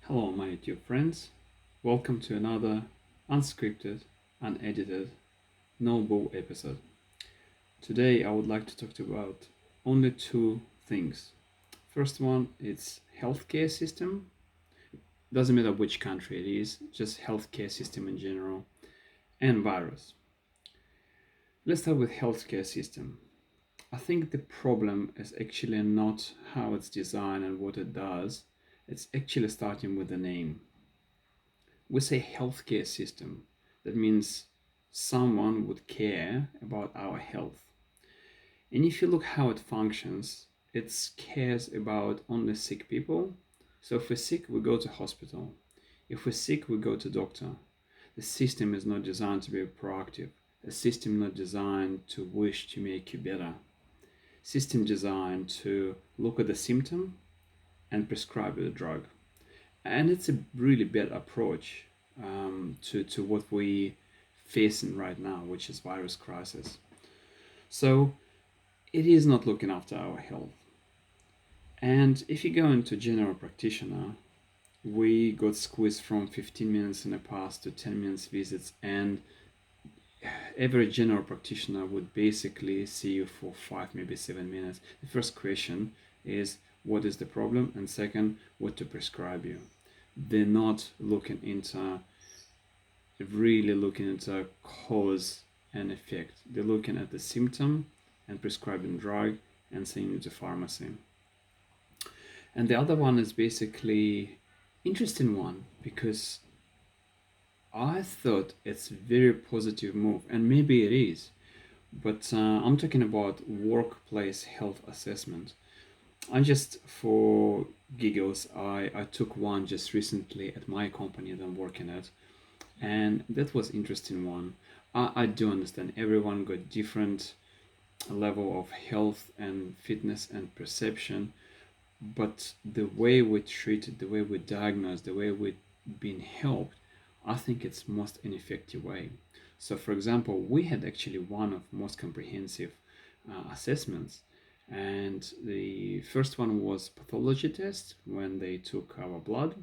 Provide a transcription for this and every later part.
Hello, my YouTube friends. Welcome to another unscripted, unedited, no bull episode. Today, I would like to talk about only two things. First one, it's healthcare system. Doesn't matter which country it is, just healthcare system in general, and virus. Let's start with healthcare system. I think the problem is actually not how it's designed and what it does. It's actually starting with the name. We say healthcare system. That means someone would care about our health. And if you look how it functions, it cares about only sick people. So if we're sick, we go to hospital. If we're sick, we go to doctor. The system is not designed to be proactive. A system not designed to wish to make you better. System designed to look at the symptom and prescribe you the drug. And it's a really bad approach to what we facing right now, which is virus crisis. So it is not looking after our health. And if you go into general practitioner, we got squeezed from 15 minutes in the past to 10 minutes visits, and every general practitioner would basically see you for 5, maybe 7 minutes. The first question is what is the problem, and second, what to prescribe you. They're not really looking into cause and effect. They're looking at the symptom and prescribing drug and sending you to pharmacy. And the other one is basically interesting one because I thought it's a very positive move, and maybe it is, but I'm talking about workplace health assessment. I just, for giggles, I took one just recently at my company that I'm working at, and that was interesting one. I do understand everyone got different level of health and fitness and perception, but the way we treated, the way we diagnose, the way we've been helped, I think it's most ineffective way. So for example, we had actually one of most comprehensive assessments, and the first one was pathology test when they took our blood.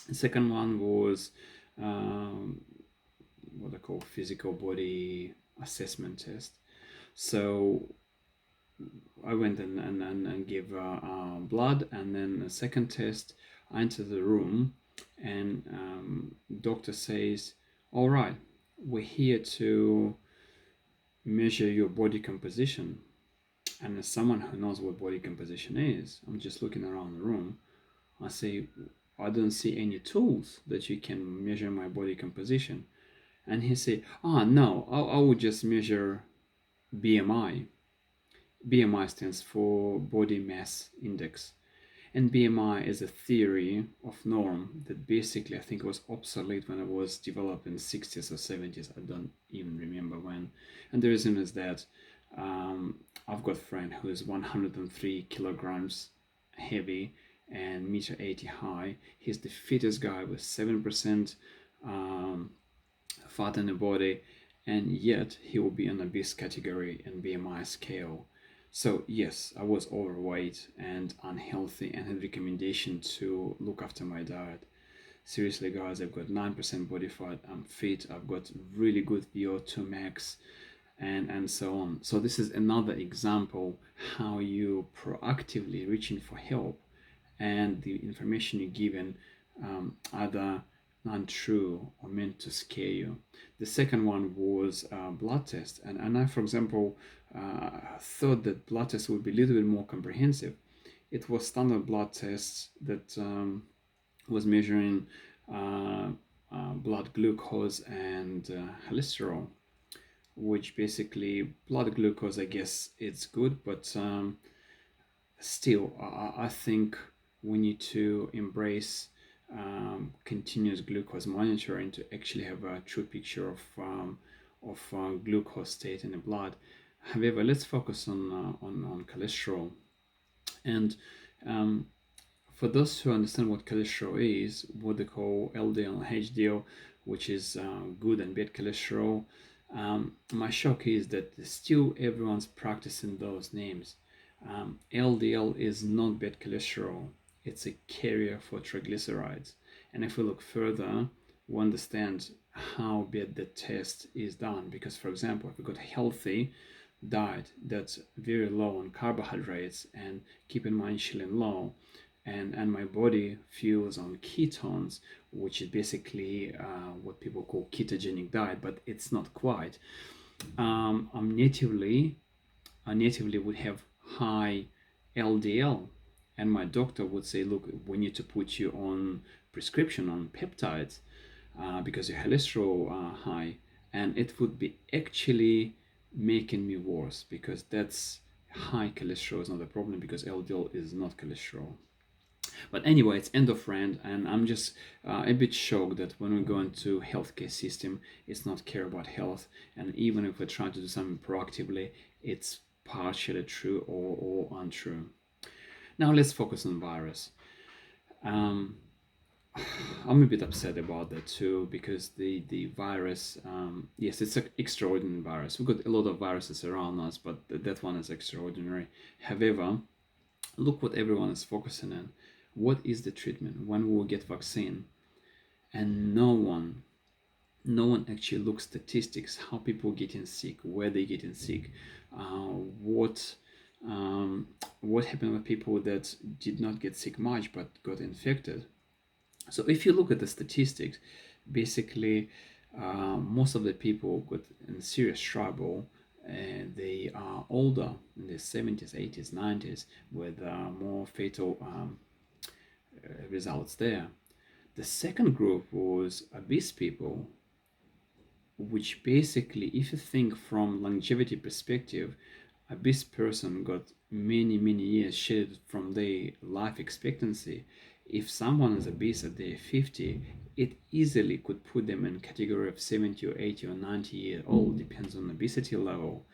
The second one was what I call physical body assessment test. So I went and gave blood, and then the second test, I entered the room, and doctor says, "All right, we're here to measure your body composition." And as someone who knows what body composition is, I'm just looking around the room. I say, "I don't see any tools that you can measure my body composition." And he said, no, I would just measure BMI. BMI stands for body mass index. And BMI is a theory of norm that basically I think was obsolete when it was developed in the 60s or 70s. I don't even remember when. And the reason is that I've got a friend who is 103 kilograms heavy and meter 80 high. He's the fittest guy with 7% fat in the body, and yet he will be in obese category in BMI scale. So yes, I was overweight and unhealthy and had recommendation to look after my diet. Seriously guys, I've got 9% body fat, I'm fit, I've got really good VO2 max, and so on. So this is another example how you proactively reaching for help and the information you're given either untrue or meant to scare you. The second one was blood test, and I, for example, thought that blood test would be a little bit more comprehensive. It was standard blood tests that was measuring blood glucose and cholesterol, which basically blood glucose, I guess it's good, but still, I think we need to embrace continuous glucose monitoring to actually have a true picture of glucose state in the blood. However, let's focus on cholesterol. And for those who understand what cholesterol is, what they call LDL and HDL, which is good and bad cholesterol, my shock is that still everyone's practicing those names. LDL is not bad cholesterol, it's a carrier for triglycerides. And if we look further, we understand how bad the test is done. Because, for example, if we got a healthy diet that's very low on carbohydrates and keep in mind insulin low, and my body fuels on ketones, which is basically what people call ketogenic diet, but it's not quite. I'm natively I natively would have high LDL, and my doctor would say, "Look, we need to put you on prescription on peptides because your cholesterol are high," and it would be actually making me worse because that's high cholesterol is not a problem because LDL is not cholesterol. But anyway, it's end of rant, and I'm just a bit shocked that when we go into healthcare system, it's not care about health, and even if we're trying to do something proactively, it's partially true or untrue. Now let's focus on virus. Um, I'm a bit upset about that too because the virus, yes, it's an extraordinary virus. We've got a lot of viruses around us, but that one is extraordinary. However, look what everyone is focusing on. What is the treatment? When we will get vaccine? And no one actually looks statistics, how people getting sick, where they getting sick, uh, what what happened with people that did not get sick much but got infected. So if you look at the statistics, basically most of the people got in serious trouble. They are older in the 70s, 80s, 90s with more fatal results there. The second group was obese people, which basically, if you think from longevity perspective, obese person got many years shaved from their life expectancy. If someone is obese at their 50, it easily could put them in category of 70 or 80 or 90 years old, depends on obesity level,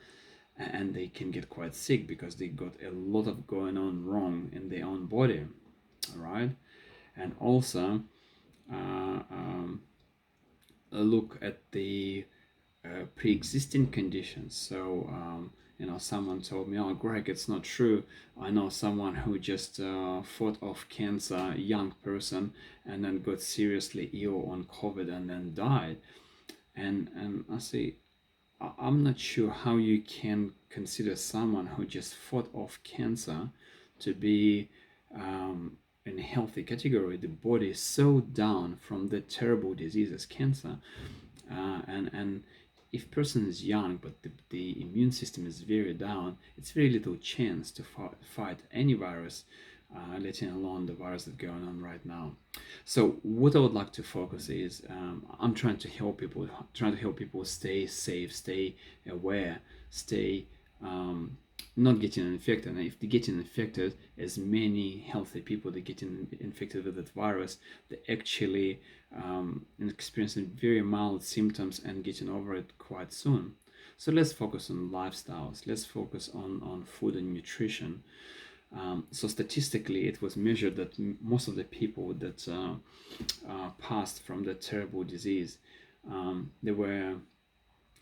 and they can get quite sick because they got a lot of going on wrong in their own body, all right? And also uh, um, look at the pre-existing conditions. So someone told me, "Oh, Greg, it's not true. I know someone who just fought off cancer, young person, and then got seriously ill on COVID and then died." And I say, I'm not sure how you can consider someone who just fought off cancer to be in a healthy category. The body is so down from the terrible diseases, cancer, and if person is young but the immune system is very down, it's very little chance to fight any virus, letting alone the virus that's going on right now. So what I would like to focus is I'm trying to help people stay safe, stay aware, stay not getting infected. And if they get infected, as many healthy people that get infected with that virus, they actually experiencing very mild symptoms and getting over it quite soon. So let's focus on lifestyles. Let's focus on food and nutrition. So statistically, it was measured that most of the people that passed from that terrible disease, there were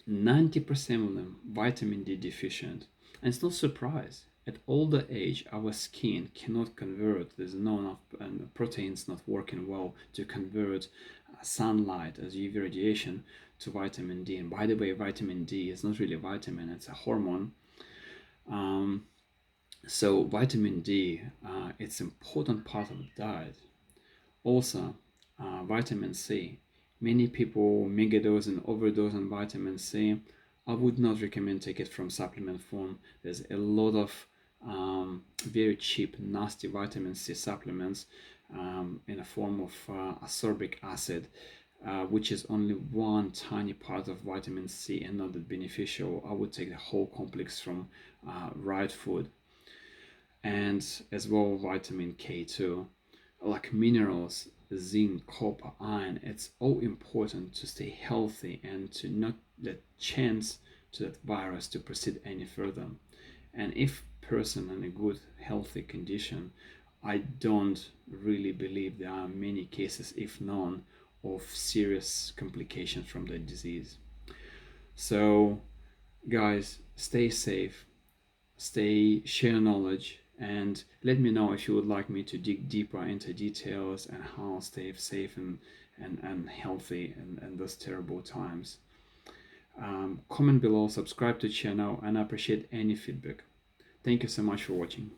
90% of them vitamin D deficient. And it's no surprise. At older age, our skin cannot convert, there's no enough proteins not working well to convert sunlight as UV radiation to vitamin D. And by the way, vitamin D is not really a vitamin, it's a hormone. So vitamin D, it's an important part of the diet. Also, vitamin C. Many people megadose and overdose on vitamin C. I would not recommend take it from supplement form. There's a lot of very cheap, nasty vitamin C supplements in a form of ascorbic acid, which is only one tiny part of vitamin C and not that beneficial. I would take the whole complex from right food. And as well vitamin K2, like minerals, zinc, copper, iron. It's all important to stay healthy and to not let chance to that virus to proceed any further. And if person in a good healthy condition, I don't really believe there are many cases, if none, of serious complications from the disease. So guys, stay safe, stay share knowledge, And let me know if you would like me to dig deeper into details and how stay safe and healthy in these terrible times. Comment below, subscribe to the channel, and I appreciate any feedback. Thank you so much for watching.